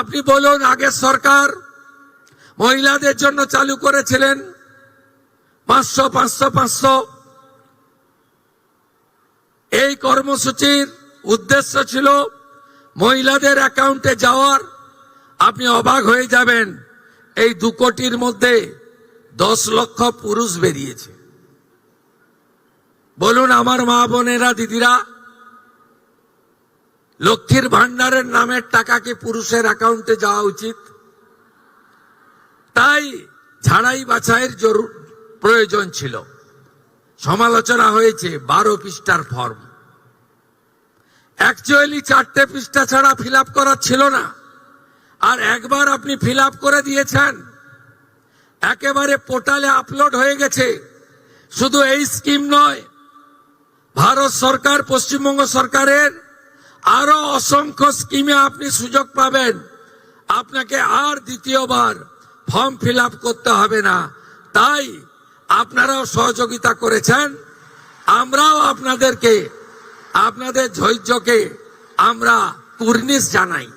আপনি বলুন, আগের সরকার মহিলাদের জন্য চালু করেছিলেন 500 500 500। এই কর্মসূচির উদ্দেশ্য ছিল মহিলাদের অ্যাকাউন্টে যাওয়ার। আপনি অবাক হয়ে যাবেন, এই 2 কোটির মধ্যে 10 লক্ষ পুরুষ বেরিয়েছে। বলুন আমার মা বোনেরা, দিদিরা, লক্ষ্মীর ভান্ডারের নামের টাকা কি পুরুষের অ্যাকাউন্টে যাওয়া উচিত? তাই ঝাড়াই বাছাইয়ের প্রয়োজন ছিল। সমালোচনা হয়েছে 12 পৃষ্ঠার ফর্ম। অ্যাকচুয়ালি 4টে পৃষ্ঠা ছাড়া ফিল আপ করা ছিল না। আর একবার আপনি ফিল আপ করে দিয়েছেন, একেবারে পোর্টালে আপলোড হয়ে গেছে। শুধু এই স্কিম নয়, ভারত সরকার, পশ্চিমবঙ্গ সরকারের আরো অসংখ্য স্কিমে আপনি সুযোগ পাবেন। আপনাকে আর দ্বিতীয়বার ফর্ম ফিল আপ করতে হবে না। তাই আপনারাও সহযোগিতা করেছেন, আমরাও আপনাদের ধৈর্যকে আমরা কুর্নিশ জানাই।